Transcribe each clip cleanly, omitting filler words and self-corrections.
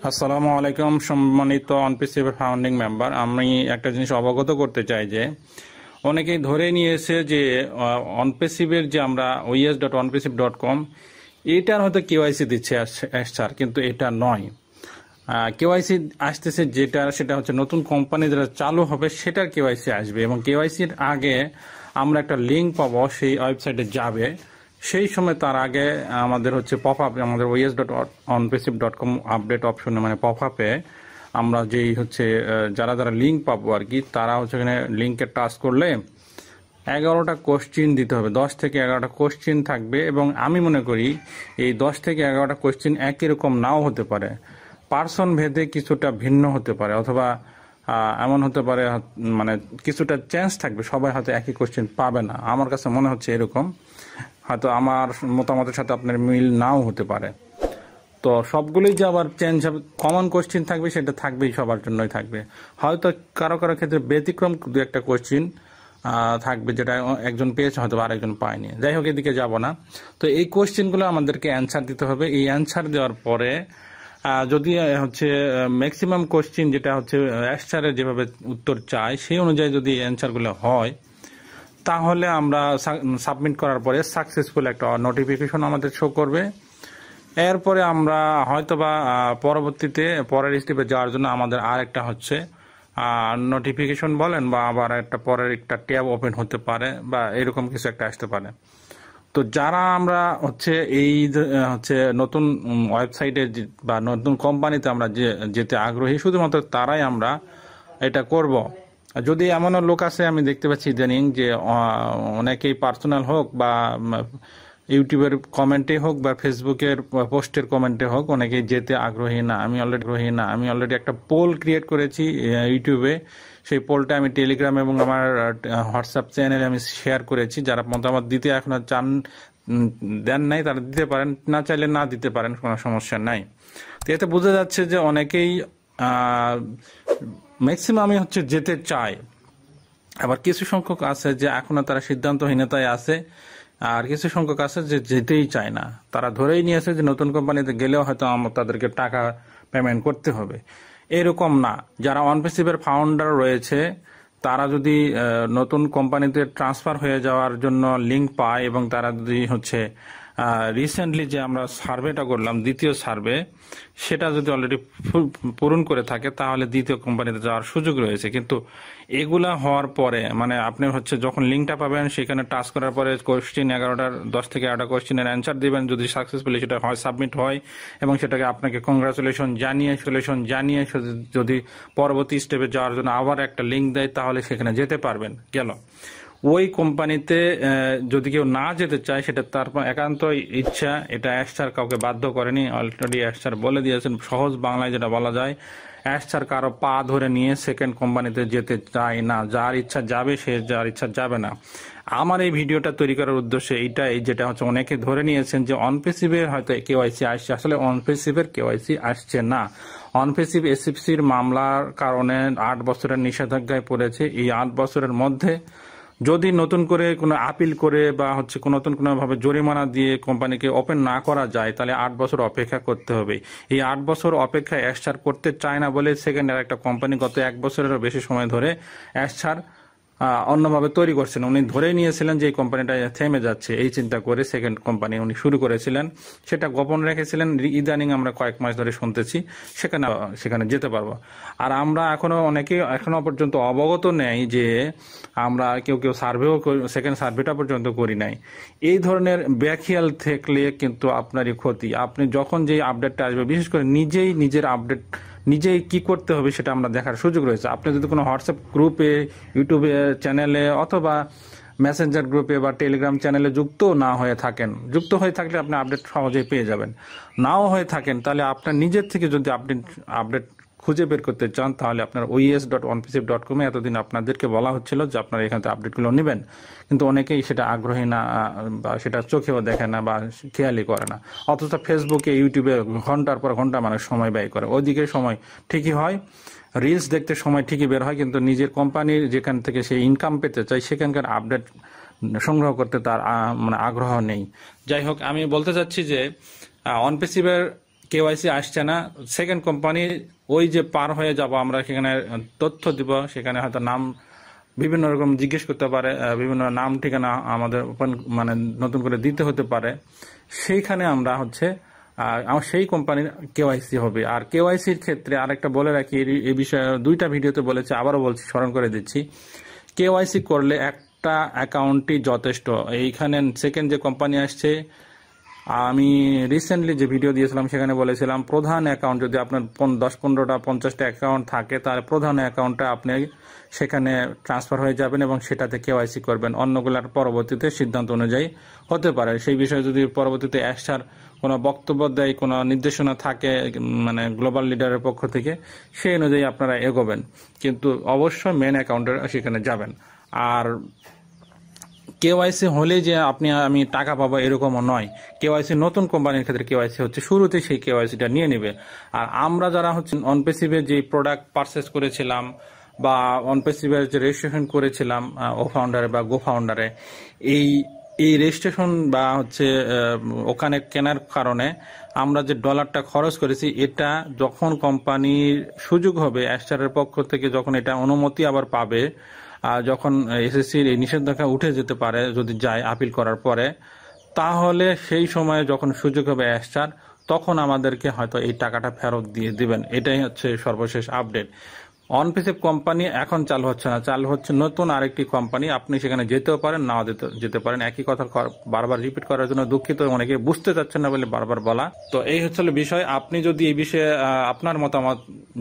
আসসালামু আলাইকুম সম্মানিত অনপিসিভের ফাউন্ডিং মেম্বার। আমি একটা জিনিস অবগত করতে চাই যে অনেকেই ধরে নিয়েছে যে অনপিসিভের যে আমরা oes.onpsiv.com এটার হয়তো কেওয়াইসি দিচ্ছে স্যার, কিন্তু এটা নয়। কেওয়াইসি আসতেছে সেটা হচ্ছে নতুন কোম্পানি যেটা চালু হবে সেটার কেওয়াইসি আসবে, এবং কেওয়াইসির আগে আমরা একটা লিঙ্ক পাবো, সেই ওয়েবসাইটে যাবে। সেই সময় তার আগে আমাদের হচ্ছে পপ আপ, আমাদের oes.onpsiv.com আপডেট অপশনে মানে পপ আপে আমরা যেই হচ্ছে যারা যারা লিঙ্ক পাবো আর কি, তারা হচ্ছে এখানে লিঙ্কে টাচ করলে 11টা কোশ্চিন দিতে হবে। 10 থেকে 11টা কোশ্চিন থাকবে, এবং আমি মনে করি এই 10 থেকে 11টা কোশ্চিন একই রকম নাও হতে পারে, পার্সন ভেদে কিছুটা ভিন্ন হতে পারে, অথবা এমন হতে পারে মানে কিছুটা চেঞ্জ থাকবে, সবাই হয়তো একই কোশ্চিন পাবে না। আমার কাছে মনে হচ্ছে এরকম, হয়তো আমার মতামতের সাথে আপনার মিল নাও হতে পারে। তো সবগুলোই যে আবার চেঞ্জ হবে, কমন কোশ্চিন থাকবে সেটা থাকবেই, সবার জন্যই থাকবে। হয়তো কারো কারো ক্ষেত্রে ব্যতিক্রম দু একটা কোশ্চিন থাকবে, যেটা একজন পেয়েছে হয়তো আরেকজন পায়নি। যাই হোক, এদিকে যাব না। তো এই কোশ্চিনগুলো আমাদেরকে অ্যান্সার দিতে হবে। এই অ্যান্সার দেওয়ার পরে যদি হচ্ছে ম্যাক্সিমাম কোশ্চিন যেটা হচ্ছে অ্যাস্টারের যেভাবে উত্তর চায় সেই অনুযায়ী যদি অ্যান্সারগুলো হয়, তাহলে আমরা সাবমিট করার পরে সাকসেসফুল একটা নোটিফিকেশন আমাদের শো করবে। এরপরে আমরা হয়তোবা পরবর্তীতে পরের স্টেপে যাওয়ার জন্য আমাদের আর একটা হচ্ছে নোটিফিকেশন বলেন, বা আবার একটা পরের একটা ট্যাব ওপেন হতে পারে, বা এরকম কিছু একটা আসতে পারে। তো যারা আমরা হচ্ছে এই হচ্ছে নতুন ওয়েবসাইটে বা নতুন কোম্পানিতে আমরা যেতে আগ্রহী, শুধুমাত্র তারাই আমরা এটা করব। যদি এমনও লোক আছে, আমি দেখতে পাচ্ছি ইদানিং যে অনেকেই পার্সোনাল হোক বা ইউটিউবের কমেন্টে হোক বা ফেসবুকের পোস্টের কমেন্টে হোক, অনেকেই যেতে আগ্রহী না। আমি অলরেডি একটা পোল ক্রিয়েট করেছি ইউটিউবে। সেই পোলটা আমি টেলিগ্রাম এবং আমার হোয়াটসঅ্যাপ চ্যানেলে আমি শেয়ার করেছি। যারা মতামত দিতে এখনো চান দেন নাই, তারা দিতে পারেন, না চাইলে না দিতে পারেন, কোনো সমস্যা নাই। তো এতে বোঝা যাচ্ছে যে অনেকেই ম্যাক্সিমামই হচ্ছে যেতে চায়। আবার কিছু সংখ্যক আছে যে এখনো তারা সিদ্ধান্তহীনতায় আছে, আর কিছু সংখ্যক আছে যে যেতেই চায় না। তারা ধরেই নিয়েছে যে নতুন কোম্পানিতে গেলেও হয়তো তাদেরকে টাকা পেমেন্ট করতে হবে। এরকম না। যারা অনপিসিভের ফাউন্ডার রয়েছে, তারা যদি নতুন কোম্পানিতে ট্রান্সফার হয়ে যাওয়ার জন্য লিঙ্ক পায়, এবং তারা যদি হচ্ছে রিসেন্টলি যে আমরা সার্ভেটা করলাম, দ্বিতীয় সার্ভে, সেটা যদি অলরেডি পূরণ করে থাকে, তাহলে দ্বিতীয় কোম্পানিতে যাওয়ার সুযোগ রয়েছে। কিন্তু এগুলা হওয়ার পরে মানে আপনি হচ্ছে যখন লিঙ্কটা পাবেন, সেখানে টাচ করার পরে কোশ্চিন 10 থেকে 11টা কোশ্চিনের অ্যান্সার দিবেন। যদি সাকসেসফুলি সেটা হয়, সাবমিট হয়, এবং সেটাকে আপনাকে কংগ্রাচুলেশন জানিয়ে যদি পরবর্তী স্টেপে যাওয়ার জন্য আবার একটা লিঙ্ক দেয়, তাহলে সেখানে যেতে পারবেন। গেল ওই কোম্পানিতে যদি কেউ না যেতে চায়, সেটা তার একান্ত ইচ্ছা, এটা অ্যাস্টার কাউকে বাধ্য করেনি। অলরেডি অ্যাস্টার বলে দিয়েছেন, সহজ বাংলায় যেটা বলা যায়, অ্যাস্টার কারো পা ধরে নিয়ে সেকেন্ড কোম্পানিতে যেতে চায় না। যার ইচ্ছা যাবে, সে যার ইচ্ছা যাবে না। আমার এই ভিডিওটা তৈরি করার উদ্দেশ্য এইটাই, যেটা হচ্ছে অনেকে ধরে নিয়েছেন যে অনপিসিভের হয়তো কেওয়াইসি আসছে। আসলে অনপিসিভের কেওয়াইসি আসছে না। অনপিসিভ এসএফসির মামলার কারণে 8 বছরের নিষেধাজ্ঞায় পড়েছে। এই 8 বছরের মধ্যে যদি নতুন করে কোনো আপিল করে বা হচ্ছে নতুন কোনোভাবে জরিমানা দিয়ে কোম্পানিকে ওপেন না করা যায়, তাহলে 8 বছর অপেক্ষা করতে হবে। এই 8 বছর অপেক্ষা অ্যাস্টার করতে চায় না বলে সেকেন্ড আর একটা কোম্পানি গত 1 বছরেরও বেশি সময় ধরে অ্যাস্টার অন্যভাবে তৈরি করছেন। উনি ধরেই নিয়েছিলেন যে এই কোম্পানিটা থেমে যাচ্ছে, এই চিন্তা করে সেকেন্ড কোম্পানি উনি শুরু করেছিলেন, সেটা গোপন রেখেছিলেন। ইদানিং আমরা কয়েক মাস ধরে শুনতেছি সেখানে যেতে পারবো। আর আমরা এখনো পর্যন্ত অবগত নেই যে আমরা কেউ সেকেন্ড সার্ভেটা পর্যন্ত করি নাই। এই ধরনের ব্যাখিয়াল থাকলে কিন্তু আপনারই ক্ষতি। আপনি যখন যে আপডেটটা আসবে, বিশেষ করে নিজেই কি করতে হবে সেটা আমরা দেখার সুযোগ রয়েছে। আপনি যদি কোনো হোয়াটসঅ্যাপ গ্রুপে, ইউটিউবে চ্যানেলে, অথবা মেসেঞ্জার গ্রুপে বা টেলিগ্রাম চ্যানেলে যুক্ত হয়ে থাকলে আপনি আপডেট সহজেই পেয়ে যাবেন। নাও হয়ে থাকেন, তাহলে আপনার নিজের থেকে যদি আপডেট খুঁজে বের করতে চান, তাহলে আপনার oes.onpsiv.com এতদিন আপনাদেরকে বলা হচ্ছিল যে আপনারা এখান থেকে আপডেটগুলো নেবেন, কিন্তু অনেকেই সেটা আগ্রহী না, বা সেটা চোখেও দেখে না, বা খেয়ালই করে না। অথচ ফেসবুকে, ইউটিউবে ঘন্টার পর ঘন্টা মানুষ সময় ব্যয় করে। ওইদিকে সময় ঠিকই হয়, রিলস দেখতে সময় ঠিকই বের হয়, কিন্তু নিজের কোম্পানির যেখান থেকে সে ইনকাম পেতে চায়, সেখানকার আপডেট সংগ্রহ করতে তার মানে আগ্রহ নেই। যাই হোক, আমি বলতে চাচ্ছি যে অনপিসিভের কেওয়াইসি আসছে না, সেকেন্ড কোম্পানি ওই যে পার হয়ে যাব আমরা, সেখানে তথ্য দিব, সেখানে হয়তো নাম বিভিন্ন রকম জিজ্ঞেস করতে পারে, বিভিন্ন নাম ঠিকানা আমাদের মানে নতুন করে দিতে হতে পারে, সেইখানে আমরা হচ্ছে সেই কোম্পানির কেওয়াইসি হবে। আর কেওয়াইসির ক্ষেত্রে আরেকটা বলে রাখি, এই বিষয়ে 2টা ভিডিওতে বলেছি, আবারও বলছি, স্মরণ করে দিচ্ছি, কেওয়াইসি করলে একটা অ্যাকাউন্টই যথেষ্ট। এইখানে সেকেন্ড যে কোম্পানি আসছে, আমি রিসেন্টলি যে ভিডিও দিয়েছিলাম সেখানে বলেছিলাম প্রধান অ্যাকাউন্ট যদি আপনার 10-15টা 50টা অ্যাকাউন্ট থাকে, তাহলে প্রধান অ্যাকাউন্টটা আপনি সেখানে ট্রান্সফার হয়ে যাবেন এবং সেটাতে কেওয়াইসি করবেন। অন্যগুলার পরবর্তীতে সিদ্ধান্ত অনুযায়ী হতে পারে। সেই বিষয়ে যদি পরবর্তীতে অ্যাশার কোনো বক্তব্য দেয়, কোনো নির্দেশনা থাকে মানে গ্লোবাল লিডারের পক্ষ থেকে, সেই অনুযায়ী আপনারা এগোবেন, কিন্তু অবশ্যই মেন অ্যাকাউন্টে সেখানে যাবেন। আর কেওয়াইসি হলে যে আমি টাকা পাবো এরকমও নয়। কেওয়াইসি নতুন কোম্পানির ক্ষেত্রে কেওয়াইসি হচ্ছে শুরুতে সেই কেওয়াইসিটা নিয়ে নেবে। আর আমরা যারা হচ্ছে অনপেসিভে যে প্রোডাক্ট পারচেস করেছিলাম বা অনপেসিভে যে রেজিস্ট্রেশন করেছিলাম ও ফাউন্ডারে বা গো ফাউন্ডারে, এই রেজিস্ট্রেশন বা হচ্ছে ওখানে কেনার কারণে আমরা যে ডলারটা খরচ করেছি, এটা যখন কোম্পানির সুযোগ হবে অ্যাস্টারের পক্ষ থেকে, যখন এটা অনুমতি আবার পাবে, যখন এসএসসির এই নিষেধাজ্ঞা উঠে যেতে পারে যদি যায় আপিল করার পরে, তাহলে সেই সময়ে যখন সুযোগ হবে অ্যাস্টার, তখন আমাদেরকে হয়তো এই টাকাটা ফেরত দিয়ে দিবেন। এটাই হচ্ছে সর্বশেষ আপডেট। অনপেসিভ কোম্পানি এখন চালু হচ্ছে না, চালু হচ্ছে নতুন আরেকটি কোম্পানি। আপনি সেখানে যেতেও পারেন, নাও যেতে পারেন। একই কথা বারবার রিপিট করার জন্য দুঃখিত, অনেকে বুঝতে চাচ্ছেন না বলে বারবার বলা। তো এই হচ্ছে বিষয়। আপনি যদি এই বিষয়ে আপনার মতামত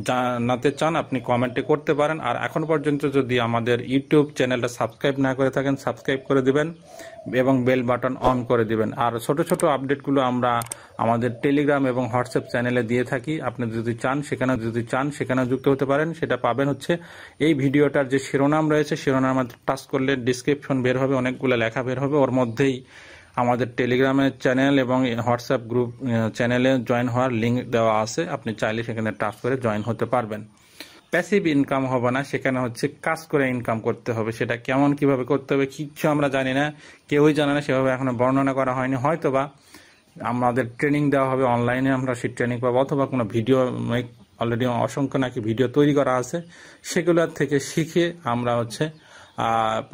জানাতে চান, আপনি কমেন্টে করতে পারেন। আর এখন পর্যন্ত যদি আমাদের ইউটিউব চ্যানেলটা সাবস্ক্রাইব না করে থাকেন, সাবস্ক্রাইব করে দিবেন এবং বেল বাটন অন করে দিবেন। আর ছোট ছোট আপডেটগুলো আমরা আমাদের টেলিগ্রাম এবং হোয়াটসঅ্যাপ চ্যানেলে দিয়ে থাকি। আপনি যদি চান সেখানে যুক্ত হতে পারেন। সেটা পাবেন হচ্ছে এই ভিডিওটার যে শিরোনাম রয়েছে, শিরোনামে টাচ করলে ডিসক্রিপশন বের হবে, অনেকগুলো লেখা বের হবে, ওর মধ্যেই আমাদের টেলিগ্রামের চ্যানেল এবং হোয়াটসঅ্যাপ গ্রুপ চ্যানেলে জয়েন হওয়ার লিঙ্ক দেওয়া আছে। আপনি চাইলে সেখানে টাচ করে জয়েন হতে পারবেন। প্যাসিভ ইনকাম হবে না, সেখানে হচ্ছে কাজ করে ইনকাম করতে হবে। সেটা কেমন কিভাবে করতে হবে কিচ্ছু আমরা জানি না, কেউই জানে না, সেভাবে এখনো বর্ণনা করা হয়নি। হয়তোবা আমাদের ট্রেনিং দেওয়া হবে, অনলাইনে আমরা সেই ট্রেনিং পাবো, অথবা কোনো ভিডিও, অলরেডি অসংখ্য নাকি ভিডিও তৈরি করা আছে, সেগুলোর থেকে শিখে আমরা হচ্ছে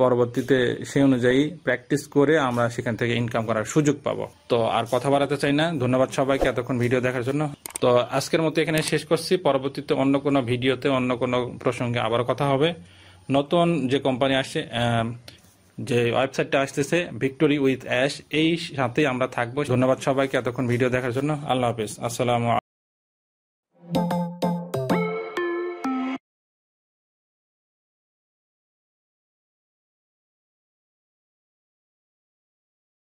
পরবর্তীতে সেই অনুযায়ী প্র্যাকটিস করে আমরা সেখান থেকে ইনকাম করার সুযোগ পাবো। তো আর কথা বাড়াতে চাই না, ধন্যবাদ সবাইকে এতক্ষণ ভিডিও দেখার জন্য। তো আজকের মতো এখানে শেষ করছি, পরবর্তীতে অন্য কোনো ভিডিওতে অন্য কোনো প্রসঙ্গে আবার কথা হবে। নতুন যে কোম্পানি আসছে, যে ওয়েবসাইটটা আসতেছে ভিক্টোরি উইথ অ্যাশ, এই সাথেই আমরা থাকবো। ধন্যবাদ সবাইকে এতক্ষণ ভিডিও দেখার জন্য। আল্লাহ হাফেজ, আসসালামু